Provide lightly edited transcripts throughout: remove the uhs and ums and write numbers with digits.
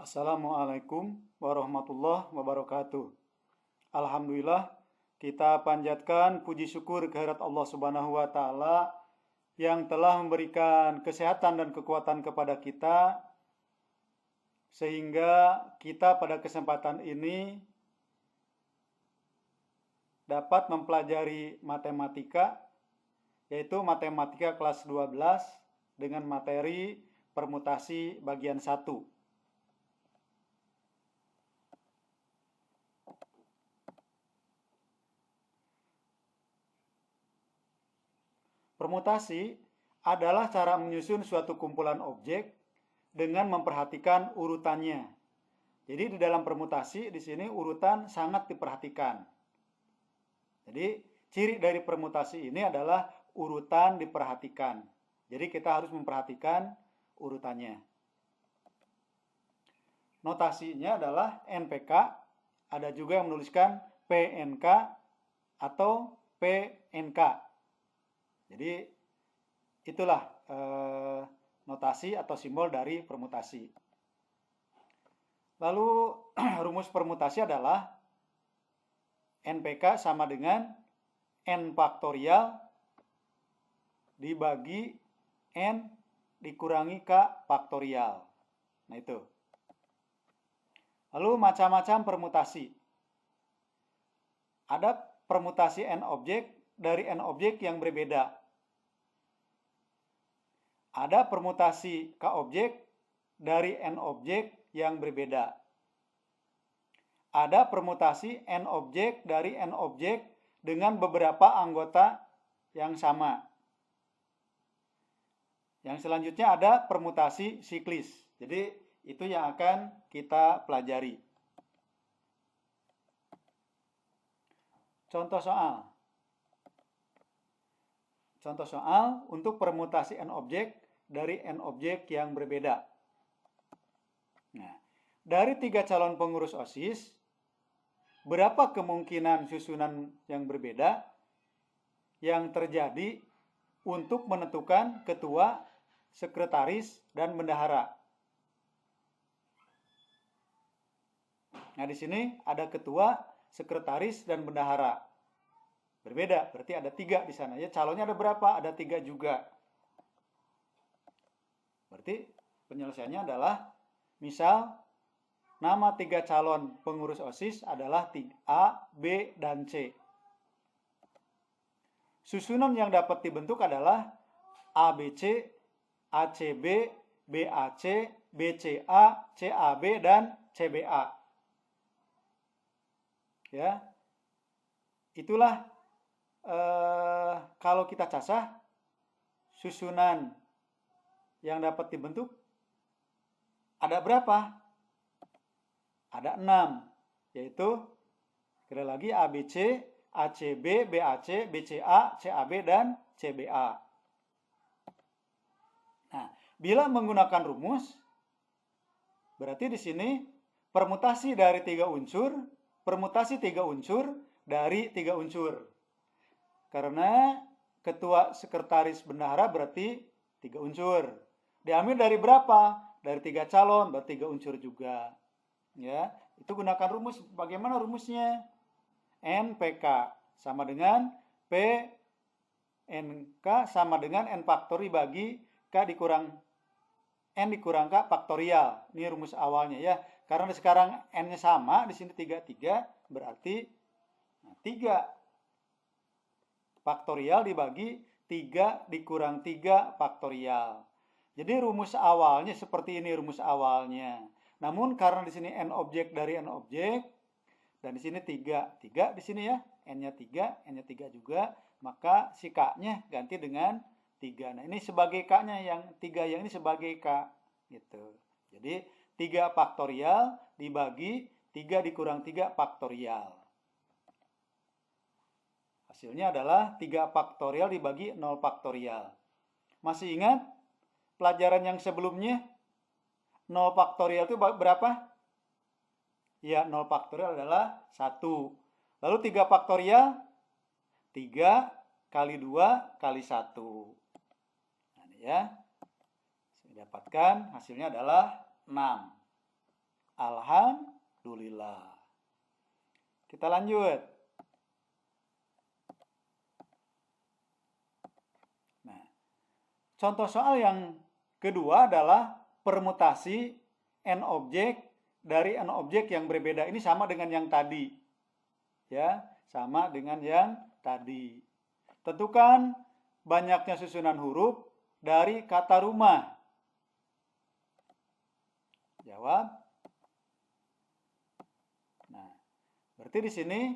Assalamualaikum warahmatullahi wabarakatuh. Alhamdulillah, kita panjatkan puji syukur kehadirat Allah Subhanahu wa taala yang telah memberikan kesehatan dan kekuatan kepada kita sehingga kita pada kesempatan ini dapat mempelajari matematika, yaitu matematika kelas 12 dengan materi permutasi bagian 1. Permutasi adalah cara menyusun suatu kumpulan objek dengan memperhatikan urutannya. Jadi di dalam permutasi di sini urutan sangat diperhatikan. Jadi ciri dari permutasi ini adalah urutan diperhatikan. Jadi kita harus memperhatikan urutannya. Notasinya adalah NPK, ada juga yang menuliskan PNK atau PNK. Jadi itulah notasi atau simbol dari permutasi. Lalu rumus permutasi adalah NPK sama dengan N faktorial dibagi N dikurangi K faktorial. Nah itu. Lalu macam-macam permutasi. Ada permutasi N objek dari N objek yang berbeda. Ada permutasi K objek dari N objek yang berbeda. Ada permutasi N objek dari N objek dengan beberapa anggota yang sama. Yang selanjutnya ada permutasi siklis. Jadi itu yang akan kita pelajari. Contoh soal untuk permutasi N objek dari N objek yang berbeda. Nah, dari 3 calon pengurus OSIS, berapa kemungkinan susunan yang berbeda yang terjadi untuk menentukan ketua, sekretaris, dan bendahara? Nah, di sini ada ketua, sekretaris, dan bendahara. Berbeda, berarti ada 3 di sana. Ya, calonnya ada berapa? Ada 3 juga. Berarti penyelesaiannya adalah, misal nama 3 calon pengurus OSIS adalah A, B, dan C. Susunan yang dapat dibentuk adalah ABC, ACB, BAC, BCA, CAB, dan CBA. Ya, itulah kalau kita casah susunan yang dapat dibentuk ada berapa? Ada 6, yaitu sekali lagi ABC, ACB, BAC, BCA, CAB, dan CBA. Nah, bila menggunakan rumus, berarti di sini permutasi dari 3 unsur, permutasi 3 unsur dari 3 unsur. Karena ketua, sekretaris, bendahara berarti 3 unsur. Diambil dari berapa? Dari 3 calon, berarti 3 unsur juga. Ya, itu gunakan rumus. Bagaimana rumusnya? NPK sama dengan PNK sama dengan N faktori bagi K dikurang N dikurang K faktorial. Ini rumus awalnya ya. Karena sekarang N-nya sama, di sini 3 berarti 3 faktorial dibagi 3 dikurang 3 faktorial. Jadi rumus awalnya seperti ini rumus awalnya. Namun karena di sini N objek dari N objek dan di sini 3 di sini ya, N-nya 3, N-nya 3 juga, maka si K-nya ganti dengan 3. Nah, ini sebagai K-nya, yang 3 yang ini sebagai K gitu. Jadi 3 faktorial dibagi 3 dikurang 3 faktorial. Hasilnya adalah 3 faktorial dibagi 0 faktorial. Masih ingat pelajaran yang sebelumnya? 0 faktorial itu berapa? Ya, 0 faktorial adalah 1. Lalu 3 faktorial? 3 kali 2 kali 1. Nah, ini ya. Saya dapatkan hasilnya adalah 6. Alhamdulillah. Kita lanjut. Nah, contoh soal yang kedua adalah permutasi n objek dari n objek yang berbeda. Ini sama dengan yang tadi. Ya, sama dengan yang tadi. Tentukan banyaknya susunan huruf dari kata rumah. Jawab. Nah, berarti di sini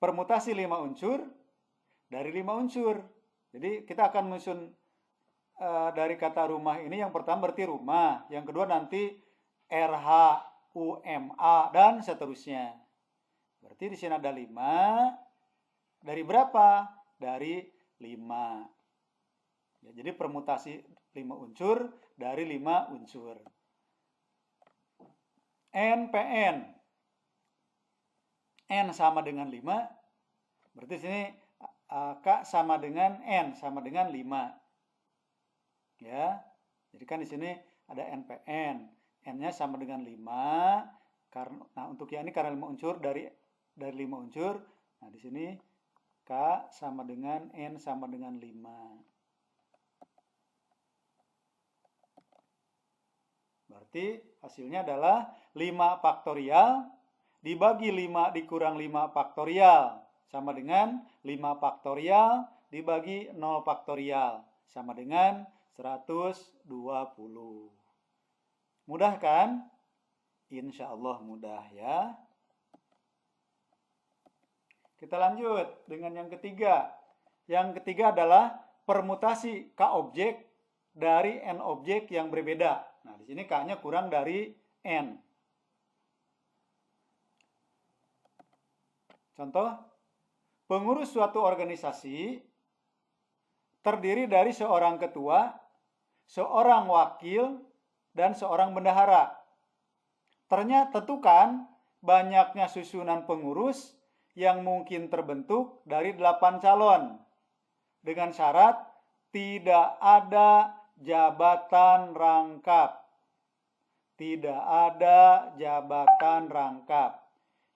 permutasi 5 unsur dari 5 unsur. Jadi kita akan menyusun dari kata rumah ini, yang pertama berarti rumah, yang kedua nanti RH, UMA, dan seterusnya. Berarti di sini ada 5. Dari berapa? Dari 5. Ya, jadi permutasi 5 unsur dari 5 unsur. NPN. N sama dengan 5. Berarti di sini K sama dengan N sama dengan 5. Ya. Jadi kan di sini ada NPN. N-nya sama dengan 5. Nah, untuk yang ini karena 5 unsur dari 5 unsur. Nah, di sini K sama dengan N sama dengan 5. Berarti hasilnya adalah 5 faktorial dibagi 5 dikurang 5 faktorial sama dengan 5 faktorial dibagi 0 faktorial sama dengan 120. Mudah kan? Insya Allah mudah ya. Kita lanjut dengan yang ketiga. Yang ketiga adalah permutasi K objek dari N objek yang berbeda. Nah, di sini K-nya kurang dari N. Contoh, pengurus suatu organisasi terdiri dari seorang ketua, seorang wakil, dan seorang bendahara. Ternyata tentukan banyaknya susunan pengurus yang mungkin terbentuk dari 8 calon dengan syarat tidak ada jabatan rangkap. Tidak ada jabatan rangkap.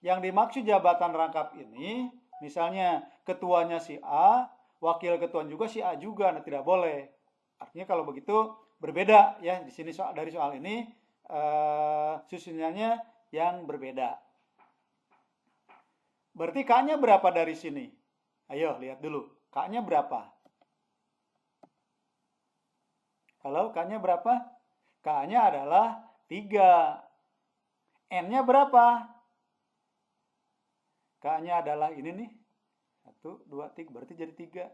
Yang dimaksud jabatan rangkap ini, misalnya ketuanya si A, wakil ketua juga si A juga, nah tidak boleh. Artinya kalau begitu berbeda ya. Di sini dari soal ini susunannya yang berbeda. Berarti K-nya berapa dari sini? Ayo lihat dulu. K-nya berapa? Kalau K-nya berapa? K-nya adalah 3. N-nya berapa? K-nya adalah ini nih. 1, 2, 3. Berarti jadi 3.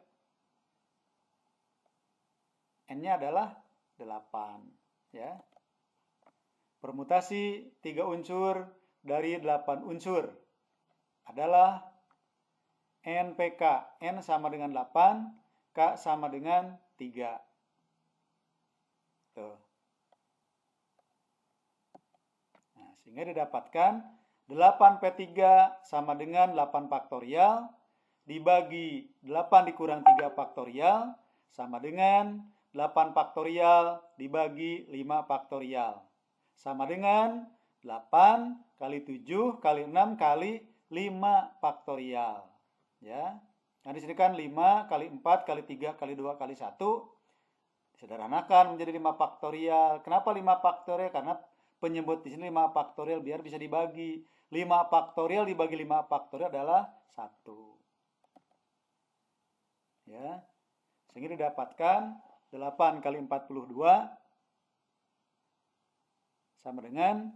N-nya adalah 8. Ya. Permutasi 3 unsur dari 8 unsur adalah NPK. N sama dengan 8, K sama dengan 3. Tuh. Nah, sehingga didapatkan 8P3 sama dengan 8 faktorial dibagi 8 dikurang 3 faktorial sama dengan 8 faktorial dibagi 5 faktorial sama dengan 8 kali 7 kali 6 kali 5 faktorial. Ya. Nah, di sini kan 5 kali 4 kali 3 kali 2 kali 1 disederhanakan menjadi 5 faktorial. Kenapa 5 faktorial? Karena penyebut di sini 5 faktorial biar bisa dibagi. 5 faktorial dibagi 5 faktorial adalah 1. Ya. Sehingga didapatkan 8 kali 42 sama dengan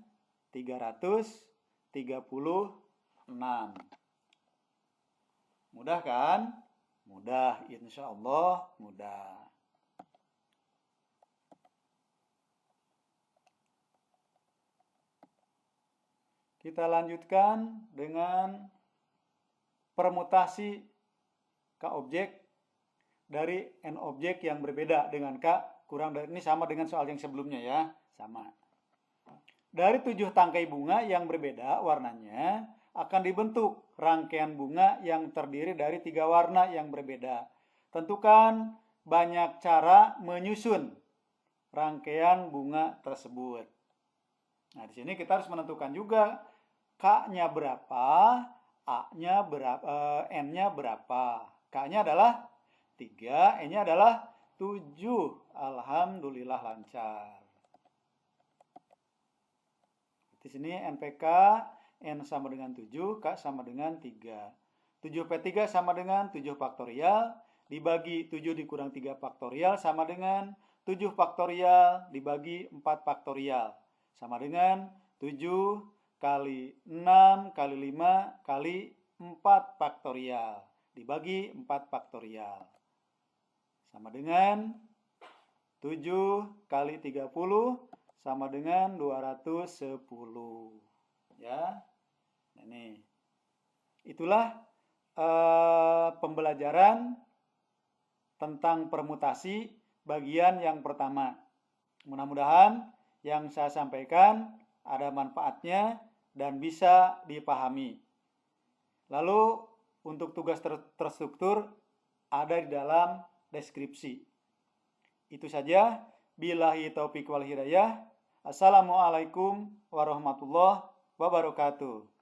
336. Mudah kan? Mudah, insya Allah mudah. Kita lanjutkan dengan permutasi K objek dari N objek yang berbeda dengan K kurang dari, ini sama dengan soal yang sebelumnya ya, sama. Dari 7 tangkai bunga yang berbeda warnanya akan dibentuk rangkaian bunga yang terdiri dari 3 warna yang berbeda. Tentukan banyak cara menyusun rangkaian bunga tersebut. Nah, di sini kita harus menentukan juga K-nya berapa, A-nya berapa, N-nya berapa. K-nya adalah 3, N-nya adalah 7. Alhamdulillah lancar. Di sini NPK, N sama dengan 7, K sama dengan 3. 7/3 sama dengan 7 faktorial, dibagi 7 dikurang 3 faktorial sama dengan 7 faktorial dibagi 4 faktorial. Sama dengan 7 kali 6 kali 5 kali 4 faktorial dibagi 4 faktorial. Sama dengan 7 kali 30 sama dengan 210. Ya. Ini. Itulah pembelajaran tentang permutasi bagian yang pertama. Mudah-mudahan yang saya sampaikan ada manfaatnya dan bisa dipahami. Lalu untuk tugas terstruktur ada di dalam deskripsi. Itu saja. Billahi taufiq wal hidayah. Assalamualaikum warahmatullahi wabarakatuh.